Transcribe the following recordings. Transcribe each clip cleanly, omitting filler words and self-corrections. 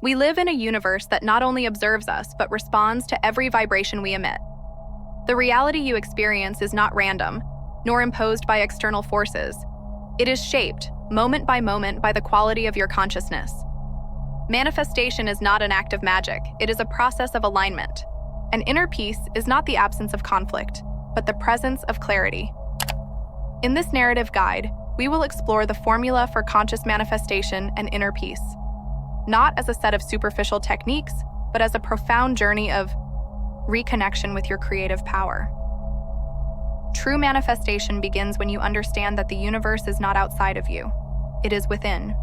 We live in a universe that not only observes us, but responds to every vibration we emit. The reality you experience is not random, nor imposed by external forces. It is shaped, moment by moment, by the quality of your consciousness. Manifestation is not an act of magic, it is a process of alignment. An inner peace is not the absence of conflict, but the presence of clarity. In this narrative guide, we will explore the formula for conscious manifestation and inner peace, not as a set of superficial techniques, but as a profound journey of reconnection with your creative power. True manifestation begins when you understand that the universe is not outside of you, it is within.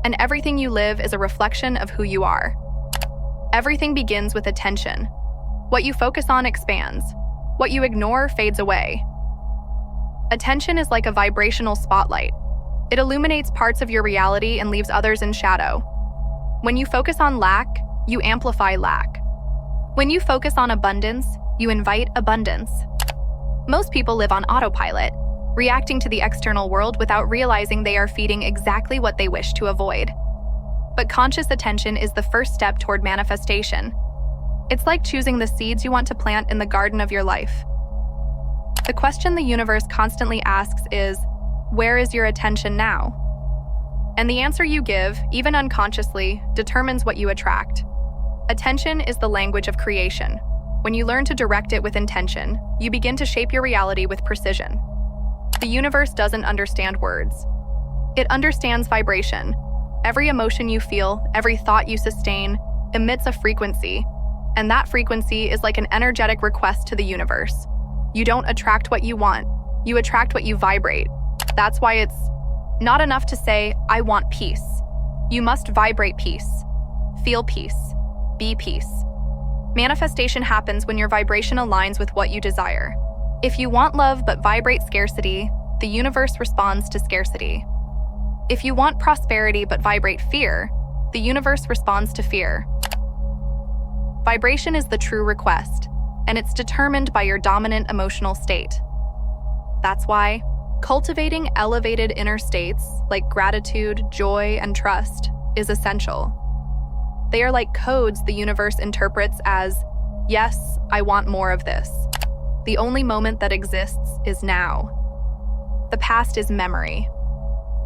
And everything you live is a reflection of who you are. Everything begins with attention. What you focus on expands. What you ignore fades away. Attention is like a vibrational spotlight. It illuminates parts of your reality and leaves others in shadow. When you focus on lack, you amplify lack. When you focus on abundance, you invite abundance. Most people live on autopilot, reacting to the external world without realizing they are feeding exactly what they wish to avoid. But conscious attention is the first step toward manifestation. It's like choosing the seeds you want to plant in the garden of your life. The question the universe constantly asks is, where is your attention now? And the answer you give, even unconsciously, determines what you attract. Attention is the language of creation. When you learn to direct it with intention, you begin to shape your reality with precision. The universe doesn't understand words. It understands vibration. Every emotion you feel, every thought you sustain, emits a frequency, and that frequency is like an energetic request to the universe. You don't attract what you want, you attract what you vibrate. That's why it's not enough to say, I want peace. You must vibrate peace, feel peace, be peace. Manifestation happens when your vibration aligns with what you desire. If you want love but vibrate scarcity, the universe responds to scarcity. If you want prosperity but vibrate fear, the universe responds to fear. Vibration is the true request, and it's determined by your dominant emotional state. That's why cultivating elevated inner states like gratitude, joy, and trust is essential. They are like codes the universe interprets as, yes, I want more of this. The only moment that exists is now. The past is memory.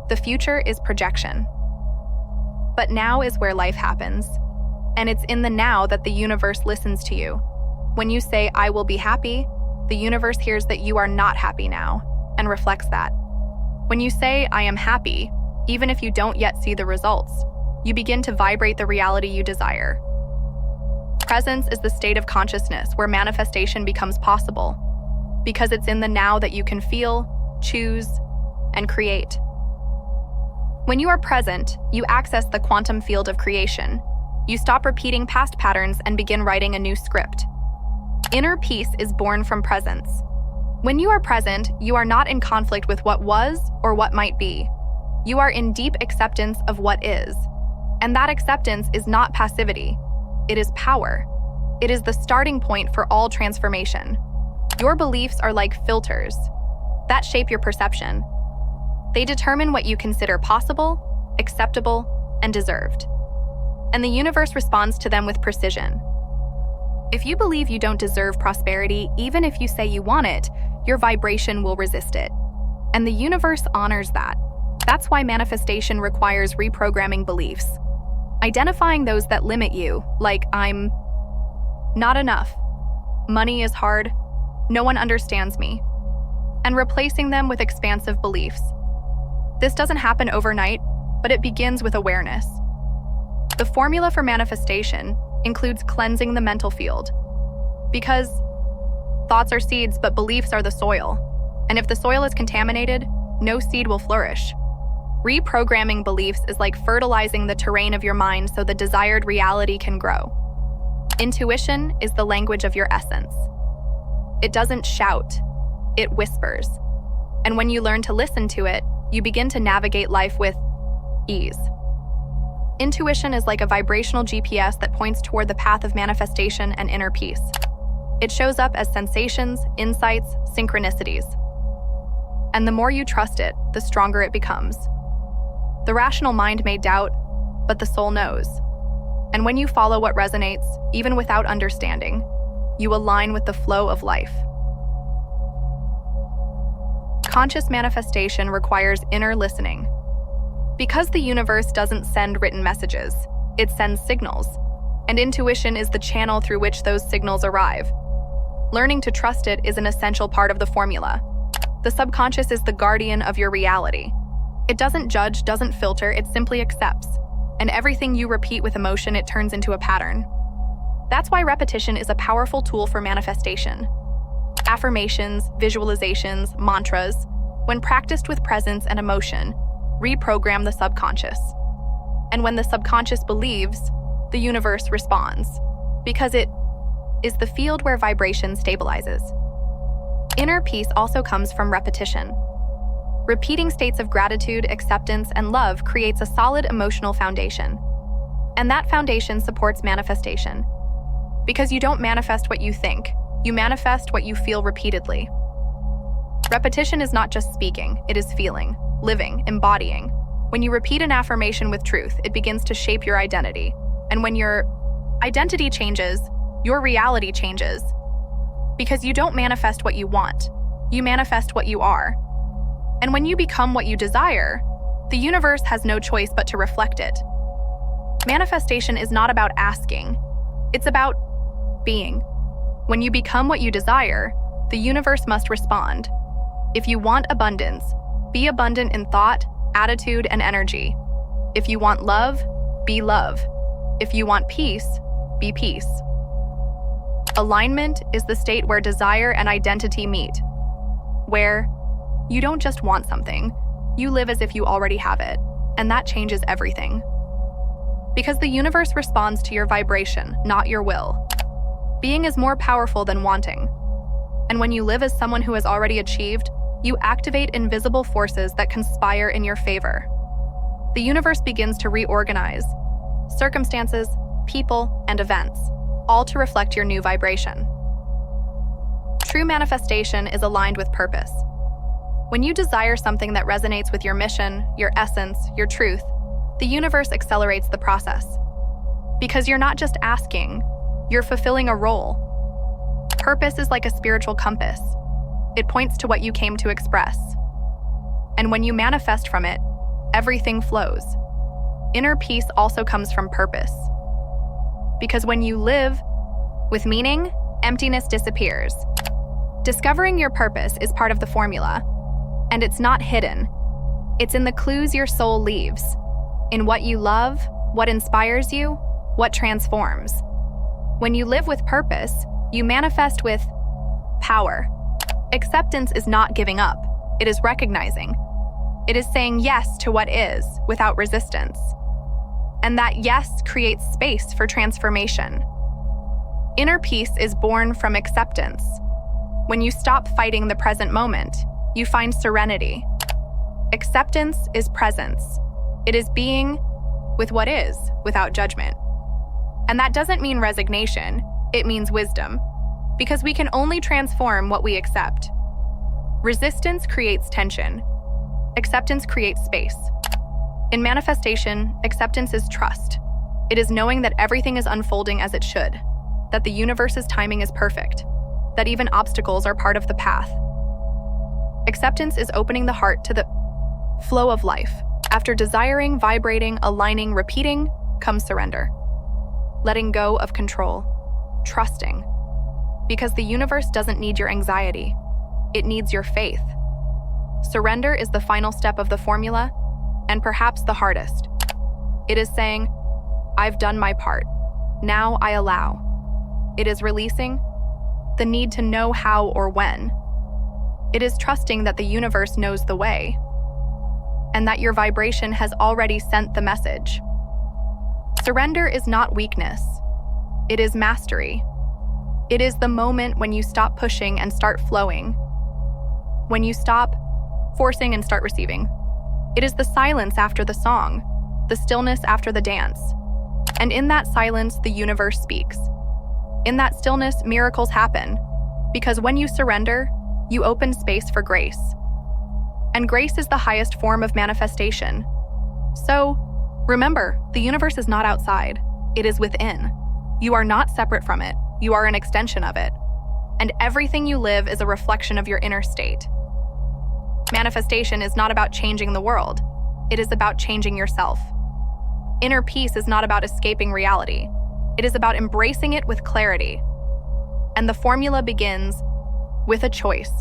The future is projection. But now is where life happens. And it's in the now that the universe listens to you. When you say, I will be happy, the universe hears that you are not happy now and reflects that. When you say, I am happy, even if you don't yet see the results, you begin to vibrate the reality you desire. Presence is the state of consciousness where manifestation becomes possible, because it's in the now that you can feel, choose, and create. When you are present, you access the quantum field of creation. You stop repeating past patterns and begin writing a new script. Inner peace is born from presence. When you are present, you are not in conflict with what was or what might be. You are in deep acceptance of what is. And that acceptance is not passivity. It is power. It is the starting point for all transformation. Your beliefs are like filters that shape your perception. They determine what you consider possible, acceptable, and deserved. And the universe responds to them with precision. If you believe you don't deserve prosperity, even if you say you want it, your vibration will resist it. And the universe honors that. That's why manifestation requires reprogramming beliefs. Identifying those that limit you, like I'm not enough, money is hard, no one understands me, and replacing them with expansive beliefs. This doesn't happen overnight, but it begins with awareness. The formula for manifestation includes cleansing the mental field, because thoughts are seeds, but beliefs are the soil. And if the soil is contaminated, no seed will flourish. Reprogramming beliefs is like fertilizing the terrain of your mind so the desired reality can grow. Intuition is the language of your essence. It doesn't shout, it whispers. And when you learn to listen to it, you begin to navigate life with ease. Intuition is like a vibrational GPS that points toward the path of manifestation and inner peace. It shows up as sensations, insights, synchronicities. And the more you trust it, the stronger it becomes. The rational mind may doubt, but the soul knows. And when you follow what resonates, even without understanding, you align with the flow of life. Conscious manifestation requires inner listening. Because the universe doesn't send written messages, it sends signals, and intuition is the channel through which those signals arrive. Learning to trust it is an essential part of the formula. The subconscious is the guardian of your reality. It doesn't judge, doesn't filter, it simply accepts. And everything you repeat with emotion, it turns into a pattern. That's why repetition is a powerful tool for manifestation. Affirmations, visualizations, mantras, when practiced with presence and emotion, reprogram the subconscious. And when the subconscious believes, the universe responds, because it is the field where vibration stabilizes. Inner peace also comes from repetition. Repeating states of gratitude, acceptance, and love creates a solid emotional foundation. And that foundation supports manifestation. Because you don't manifest what you think, you manifest what you feel repeatedly. Repetition is not just speaking, it is feeling, living, embodying. When you repeat an affirmation with truth, it begins to shape your identity. And when your identity changes, your reality changes. Because you don't manifest what you want, you manifest what you are. And when you become what you desire, the universe has no choice but to reflect it. Manifestation is not about asking, it's about being. When you become what you desire, the universe must respond. If you want abundance, be abundant in thought, attitude, and energy. If you want love, be love. If you want peace, be peace. Alignment is the state where desire and identity meet, where you don't just want something, you live as if you already have it, and that changes everything. Because the universe responds to your vibration, not your will. Being is more powerful than wanting. And when you live as someone who has already achieved, you activate invisible forces that conspire in your favor. The universe begins to reorganize circumstances, people, and events, all to reflect your new vibration. True manifestation is aligned with purpose. When you desire something that resonates with your mission, your essence, your truth, the universe accelerates the process. Because you're not just asking, you're fulfilling a role. Purpose is like a spiritual compass. It points to what you came to express. And when you manifest from it, everything flows. Inner peace also comes from purpose. Because when you live with meaning, emptiness disappears. Discovering your purpose is part of the formula, and it's not hidden. It's in the clues your soul leaves, in what you love, what inspires you, what transforms. When you live with purpose, you manifest with power. Acceptance is not giving up, it is recognizing. It is saying yes to what is without resistance. And that yes creates space for transformation. Inner peace is born from acceptance. When you stop fighting the present moment, you find serenity. Acceptance is presence. It is being with what is, without judgment. And that doesn't mean resignation, it means wisdom. Because we can only transform what we accept. Resistance creates tension. Acceptance creates space. In manifestation, acceptance is trust. It is knowing that everything is unfolding as it should, that the universe's timing is perfect, that even obstacles are part of the path. Acceptance is opening the heart to the flow of life. After desiring, vibrating, aligning, repeating, comes surrender. Letting go of control, trusting. Because the universe doesn't need your anxiety, it needs your faith. Surrender is the final step of the formula, and perhaps the hardest. It is saying, I've done my part. Now I allow. It is releasing the need to know how or when. It is trusting that the universe knows the way, and that your vibration has already sent the message. Surrender is not weakness. It is mastery. It is the moment when you stop pushing and start flowing. When you stop forcing and start receiving. It is the silence after the song, the stillness after the dance. And in that silence, the universe speaks. In that stillness, miracles happen. Because when you surrender, you open space for grace. And grace is the highest form of manifestation. So, remember, the universe is not outside. It is within. You are not separate from it. You are an extension of it. And everything you live is a reflection of your inner state. Manifestation is not about changing the world. It is about changing yourself. Inner peace is not about escaping reality. It is about embracing it with clarity. And the formula begins with a choice.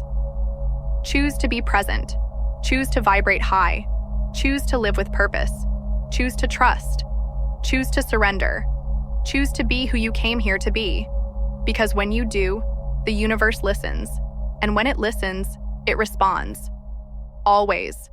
Choose to be present. Choose to vibrate high. Choose to live with purpose. Choose to trust. Choose to surrender. Choose to be who you came here to be. Because when you do, the universe listens. And when it listens, it responds. Always.